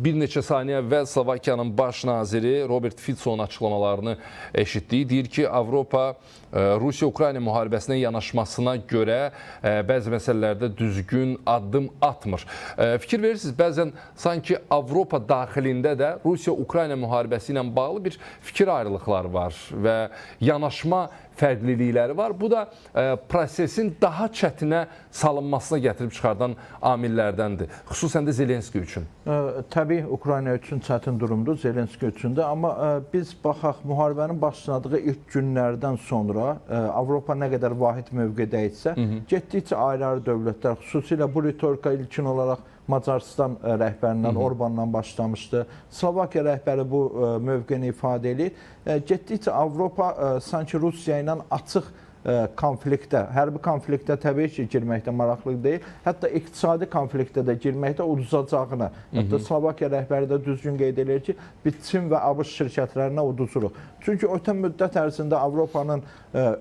Bir neçə saniyə əvvəl Slovakiyanın baş naziri Robert Fica'nın açıqlamalarını eşitdik. Deyir ki, Avropa Rusiya-Ukrayna müharibəsinə yanaşmasına görə bəzi məsələlərdə düzgün addım atmır. Fikir verirsiniz, bəzən sanki Avropa daxilində də Rusiya-Ukrayna müharibəsi ilə bağlı bir fikir ayrılıqları var və yanaşma fərqlilikləri var. Bu da prosesin daha çətinə salınmasına gətirib çıxardan amillərdəndir. Xüsusən də Zelenski üçün. Təbii Ukrayna üçün çətin durumdur, Zelenski üçün də. Amma biz baxaq, müharibənin başladığı ilk günlərdən sonra Avropa nə qədər vahid mövqedə etsə, getdikcə ayrı-ayrı dövlətlər, xüsusilə bu ritorika ilkin olaraq Macaristan rəhbərindən, Orbandan başlamışdı. Slovakiya rəhbəri bu mövqeni ifadə edir. Getdikcə Avropa sanki Rusiya ilə açıq konfliktə, hərbi konfliktə təbii ki, girməkdə maraqlı deyil. Hətta iqtisadi konfliktə də girməkdə uduzacağını, hətta Slovakiya rəhbəri də düzgün qeyd edir ki, biz Çin və ABŞ şirkətlərinə uduzuruq. Çünki ötən müddət ərzində Avropanın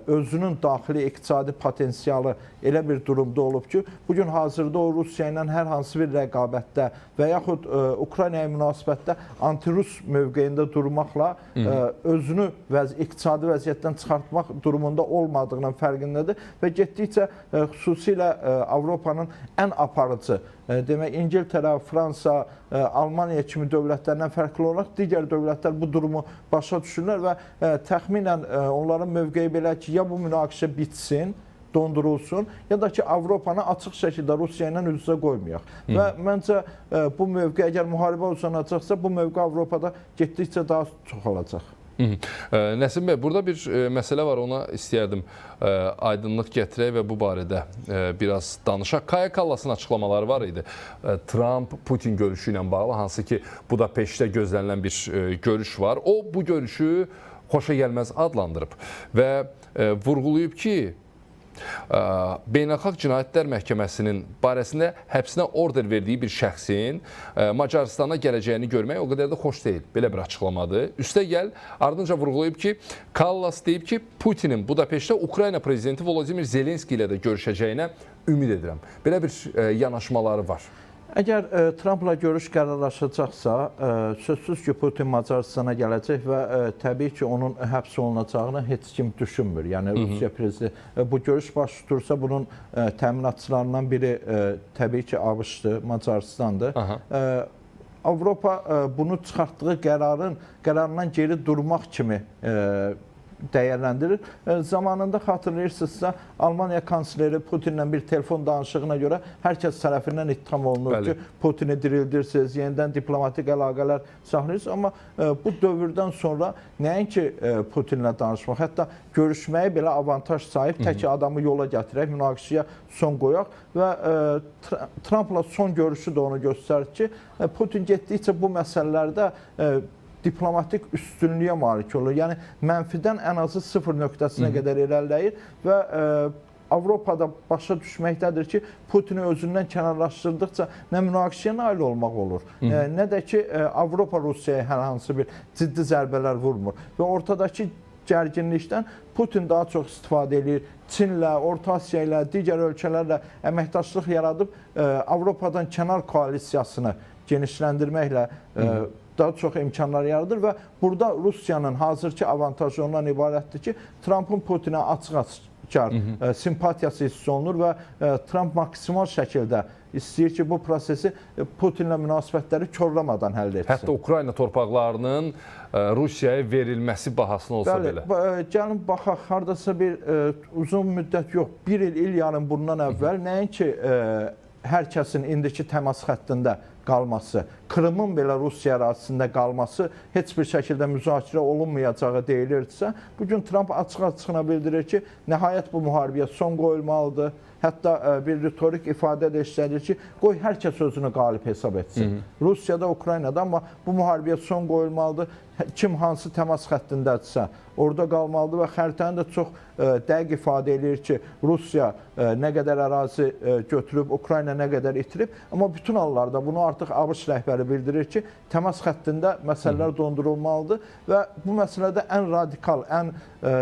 özünün daxili iqtisadi potensialı elə bir durumda olub ki, bugün hazırda o Rusiya ilə hər hansı bir rəqabətdə və yaxud Ukraynaya münasibətdə anti-Rus mövqeyində durmaqla özünü iqtisadi vəziyyətdən çıxartmaq durumunda olmadığının fərqindədir və getdikcə xüsusilə Avropanın ən aparıcı, demək İngiltərə, Fransa, Almaniya kimi dövlətlərdən fərqli olaraq digər dövlətlər bu durumu başa düşürlər və təxminən onların mövqeyi belə ki, ya bu münaqişə bitsin, dondurulsun, ya da ki, Avropanı açıq şəkildə Rusiya ilə üz-üzə qoymayaq. Və məncə bu mövqe, əgər müharibə uzanacaqsa, bu mövqe Avropada getdikcə daha çoxalacaq. Nəsim bəy, burada bir məsələ var, ona istəyərdim aydınlıq gətirək və bu barədə biraz danışaq. Kaya Kallas'ın açıqlamaları var idi. Trump-Putin görüşü ilə bağlı, hansı ki, Budapeştdə gözlənilən bir görüş var. O, bu görüşü xoşa gəlməz adlandırıb və vurğulayıb ki, Beynəlxalq Cinayətlər Məhkəməsinin barəsində həbsinə order verdiyi bir şəxsin Macaristana gələcəyini görmək o qədər də xoş deyil. Belə bir açıqlamadır. Üstəgəl, ardınca vurğulayıb ki, Kallas deyib ki, Putinin Budapeştdə Ukrayna prezidenti Volodimir Zelenski ilə də görüşəcəyinə ümid edirəm. Belə bir yanaşmaları var. Əgər Trumpla görüş qərarlaşacaqsa, sözsüz ki, Putin Macaristana gələcək və təbii ki, onun həbs olunacağını heç kim düşünmür. Yəni, Rusiya prezidenti bu görüş baş tutursa, bunun təminatçılarından biri təbii ki, ABŞ-dır, Macaristandır. Avropa bunu çıxartdığı qərarından geri durmaq kimi dəyərləndirir. Zamanında xatırlayırsınızsa, Almaniya kansleri Putinlə bir telefon danışığına görə hər kəs tərəfindən ittiham olunur ki, Putini dirildirsiniz, yenidən diplomatik əlaqələr saxlayırsınız. Amma bu dövrdən sonra nəinki Putinlə danışmaq, hətta görüşməyi belə avantaj sahib, tək adamı yola gətirək, münaqişəyə son qoyaq və Trumpla son görüşü də onu göstərir ki, Putin getdikcə bu məsələlərdə diplomatik üstünlüyə malik olur. Yəni, mənfidən ən azı sıfır nöqtəsinə qədər irəliləyir və Avropada başa düşməkdədir ki, Putini özündən kənarlaşdırdıqca nə münaqişəyə nail olmaq olur, nə də ki, Avropa Rusiyaya hər hansı bir ciddi zərbələr vurmur və ortadakı gərginlikdən Putin daha çox istifadə edir. Çinlə, Orta Asiya ilə, digər ölkələrlə əməkdaşlıq yaradıb Avropadan kənar koalisiyasını genişləndirməklə daha çox imkanlar yaradır və burada Rusiyanın hazırki avantajı ondan ibarətdir ki, Trumpın Putinə açıq-açıq simpatiyası hiss olunur və Trump maksimal şəkildə istəyir ki, bu prosesi Putinlə münasibətləri korlamadan həll etsin. Hətta Ukrayna torpaqlarının Rusiyaya verilməsi bahasına olsa belə. Gəlin, baxaq, haradasa bir uzun müddət yox, bir il yarım bundan əvvəl nəinki hər kəsin indiki təmas xəttində qalması, Krımın belə Rusiya ərazisində qalması heç bir şəkildə müzakirə olunmayacağı deyilirdisə, bugün Trump açıq-açığına bildirir ki, nəhayət bu müharibəyə son qoyulmalıdır. Hətta bir ritorik ifadə də işlədir ki, qoy hər kəs özünü qalib hesab etsin. Rusiyada, Ukraynada, amma bu müharibəyə son qoyulmalıdır. Kim hansı təmas xəttindədirsə, orada qalmalıdır və xəritəni də çox dəqiq ifadə edir ki, Rusiya nə qədər ərazi götürüb, Ukrayna nə qədər itirib. Amma bütün hallarda bunu artıq ABŞ rəhbəri bildirir ki, təmas xəttində məsələlər dondurulmalıdır və bu məsələdə ən radikal, ən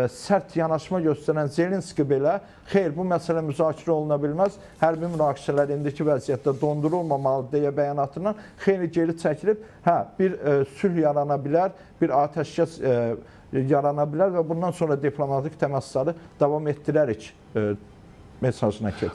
sərt yanaşma göstərən Zelenski belə, xeyr, bu məsələ müzakirə oluna bilməz. Hərbi münaqişələr indiki vəziyyətdə dondurulmamalı deyə bəyanatından xeyli geri çəkilib. Hə, bir sülh yarana bilər, bir atəşkəs yarana bilər və bundan sonra diplomatik təmasları davam etdirərik mesajına keçir.